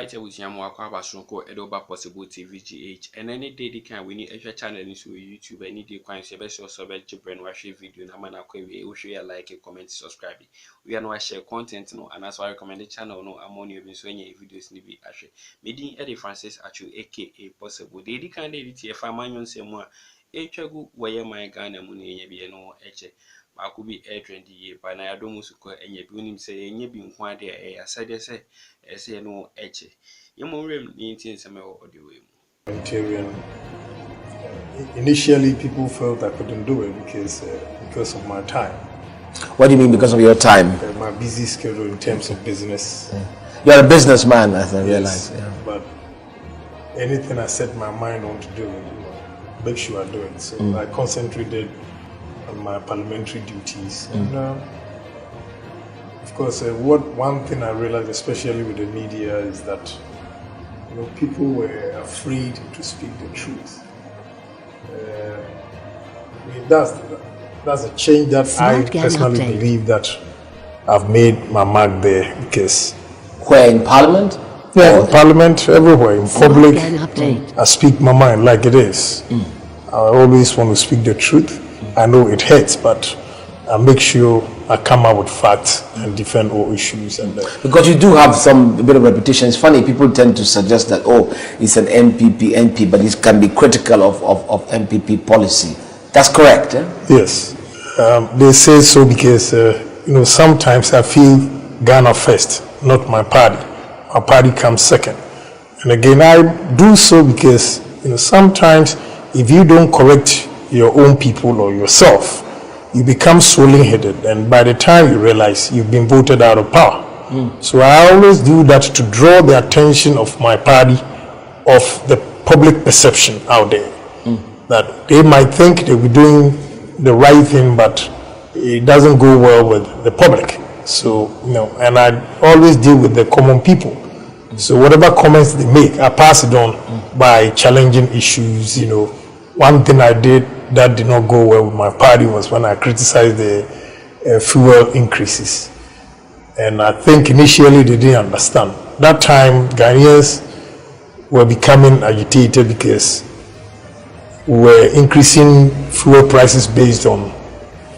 Alright, I was young Wakaba Shunko Edoba Possibility VGH, and any day they can win extra channel into YouTube. Any day, can see best also about your brain wash video. Namana Kwe, we share like a comment, subscribe. We are not share content, no, and that's why I recommend the channel. No, I'm on you, so any videos need be actually. Meeting Eddie Francis actually, aka Possible. They can edit if I'm on same one. Echagu, where my Ghana money, be no eche. I could be air trendy, but I don't and you do say, and you being quite there. I said, I say, no, eche. You more room, 19 summer or the way. Initially, people felt I couldn't do it because of my time. What do you mean because of your time? My busy schedule in terms of business. You're a businessman, as I realize. Yeah. But anything I set my mind on to do, make sure I do it. So I concentrated on my parliamentary duties. And, of course, one thing I realized, especially with the media, is that people were afraid to speak the truth. That's a change that I personally believe that I've made my mark there, because where in Parliament? Yeah, in Parliament, everywhere, in public, I speak my mind like it is. I always want to speak the truth. I know it hurts, but I make sure I come out with facts and defend all issues. And because you do have a bit of reputation. It's funny, people tend to suggest that, it's an MP, but it can be critical of MPP policy. That's correct, eh? Yes. They say so because, sometimes I feel Ghana first, not my party. My party comes second. And again, I do so because, sometimes if you don't correct your own people or yourself, you become swollen-headed, and by the time you realize you've been voted out of power. So I always do that to draw the attention of my party of the public perception out there. That they might think they'll be doing the right thing, but it doesn't go well with the public. So, and I always deal with the common people. So whatever comments they make, I pass it on by challenging issues. One thing I did that did not go well with my party was when I criticized the fuel increases. And I think initially they didn't understand. That time, Ghanaians were becoming agitated because we were increasing fuel prices based on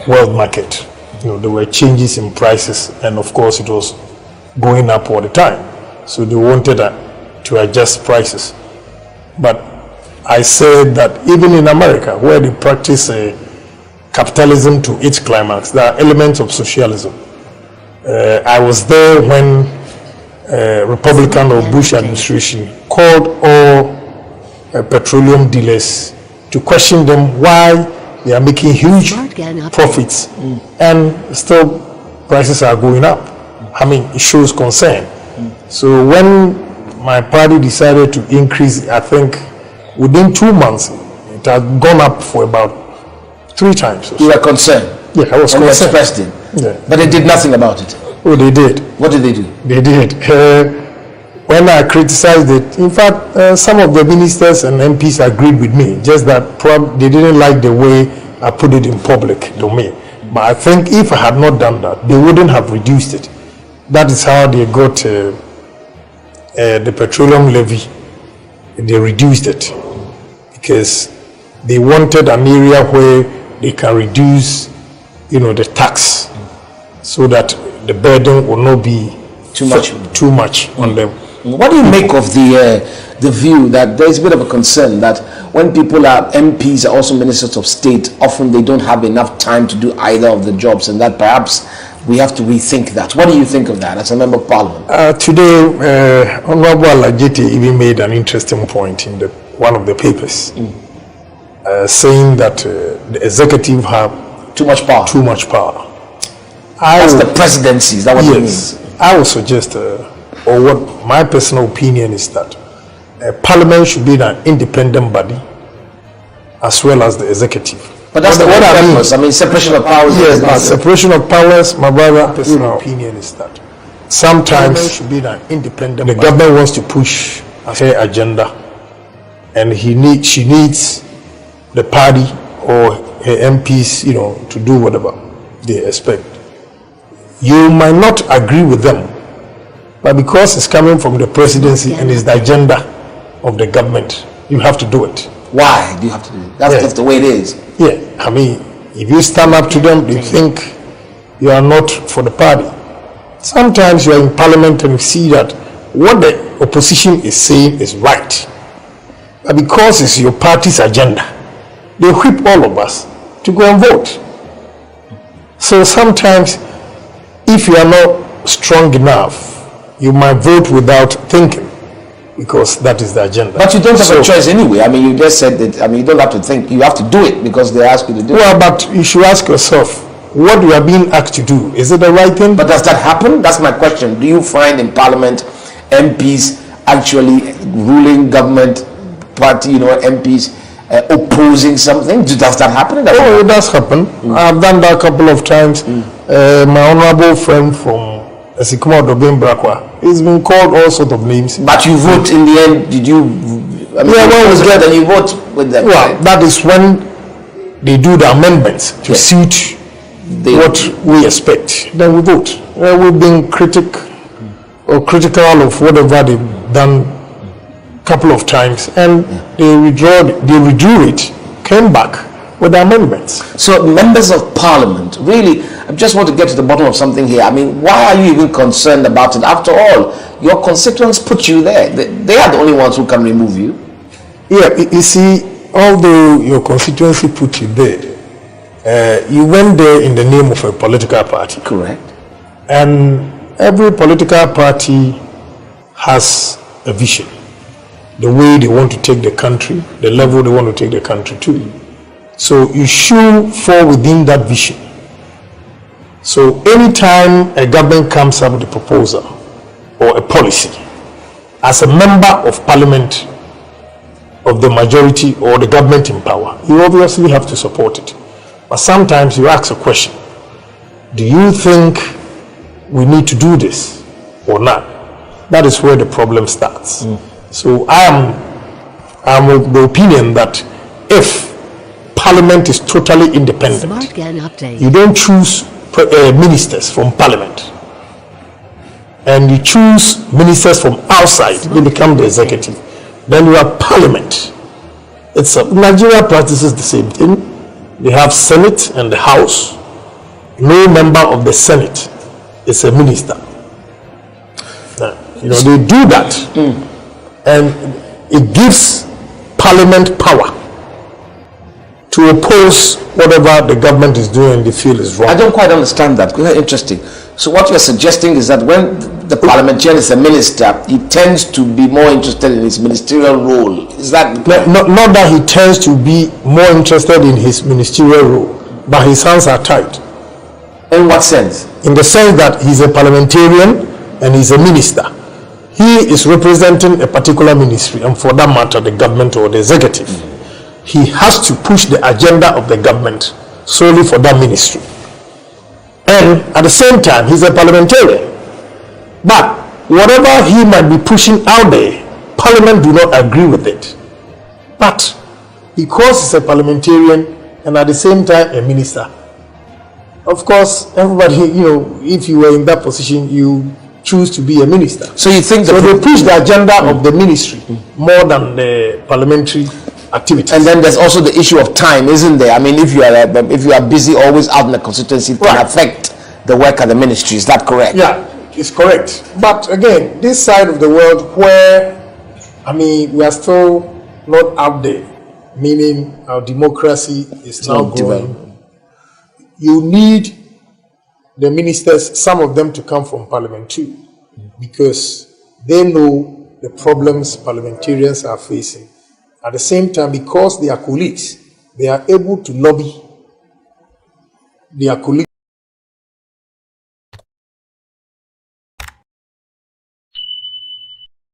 world market. There were changes in prices, and of course it was going up all the time. So they wanted to adjust prices. But I said that even in America, where they practice capitalism to its climax, there are elements of socialism. I was there when Republican or Bush administration called all petroleum dealers to question them why they are making huge profits and still prices are going up. It shows concern. So when my party decided to increase, I think within 2 months, it had gone up for about 3 times. You were concerned? Yeah, I was concerned. Expressed it? Yeah. But they did nothing about it? Oh, they did. What did they do? They did. When I criticized it, in fact, some of the ministers and MPs agreed with me, just that they didn't like the way I put it in public domain. But I think if I had not done that, they wouldn't have reduced it. That is how they got the petroleum levy. They reduced it because they wanted an area where they can reduce, the tax, so that the burden will not be too much on them. What do you make of the view that there is a bit of a concern that when people are MPs, are also ministers of state, often they don't have enough time to do either of the jobs, and that perhaps we have to rethink that? What do you think of that as a member of parliament? Today, Honorable Alajete even made an interesting point in one of the papers, saying that the executive have too much power. That's the presidency, is that what you mean? I would suggest, or what my personal opinion is, that Parliament should be an independent body as well as the executive. But that's what I mean, separation of powers. Yes, separation of powers. My brother, personal opinion is that sometimes should be an independent. The government wants to push her agenda, and she needs the party or her MPs, to do whatever they expect. You might not agree with them, But because it's coming from the presidency and it's the agenda of the government, you have to do it. Why do you have to do it? That's the way it is. Yeah, I mean, if you stand up to them, they think you are not for the party. Sometimes you are in parliament and you see that what the opposition is saying is right. But because it's your party's agenda, they whip all of us to go and vote. So sometimes, if you are not strong enough, you might vote without thinking, because that is the agenda. But you don't have a choice anyway. I mean, you just said that. I mean, you don't have to think. You have to do it because they ask you to do it. Well, but you should ask yourself, what you are being asked to do, is it the right thing? But does that happen? That's my question. Do you find in Parliament MPs actually ruling government party, MPs opposing something? Does that happen? It does happen. I've done that a couple of times. My honorable friend from Esikuma Dobin Brakwa, he's been called all sorts of names. But you vote in the end, did you? I mean, then you vote with them. Well, right? That is when they do the amendments to suit what we expect. Then we vote. We've been critical of whatever they've done a couple of times, and they withdrew it, came back with the amendments. So members of parliament, really, I just want to get to the bottom of something here. I mean, why are you even concerned about it? After all, your constituents put you there. They are the only ones who can remove you. Yeah, you see, although your constituency put you there, you went there in the name of a political party. Correct. And every political party has a vision. The way they want to take the country, the level they want to take the country to. So you should fall within that vision. So anytime a government comes up with a proposal or a policy, as a member of parliament of the majority or the government in power, you obviously have to support it. But sometimes you ask a question, do you think we need to do this or not? That is where the problem starts. So I am of the opinion that if Parliament is totally independent, you don't choose ministers from Parliament, and you choose ministers from outside, they become the executive. Then you have Parliament. Nigeria practices the same thing. They have Senate and the House. No member of the Senate is a minister. They do that, and it gives Parliament power to oppose whatever the government is doing and they feel is wrong. I don't quite understand that. Interesting. So what you're suggesting is that when the parliamentarian is a minister, he tends to be more interested in his ministerial role. Is that not that he tends to be more interested in his ministerial role, but his hands are tied. In what sense? In the sense that he's a parliamentarian and he's a minister. He is representing a particular ministry, and for that matter, the government or the executive. He has to push the agenda of the government solely for that ministry. And at the same time, he's a parliamentarian. But whatever he might be pushing out there, Parliament do not agree with it. But because he's a parliamentarian and at the same time a minister, of course, everybody, if you were in that position, you choose to be a minister. So you think they push the agenda of the ministry more than the parliamentary activities. And then there's also the issue of time, isn't there? I mean, if you are busy always out in the constituency, it can affect the work at the ministry. Is that correct? Yeah, it's correct. But again, this side of the world where, we are still not out there, meaning our democracy is now growing. You need the ministers, some of them to come from parliament too, because they know the problems parliamentarians are facing. At the same time, because they are colleagues, they are able to lobby their colleagues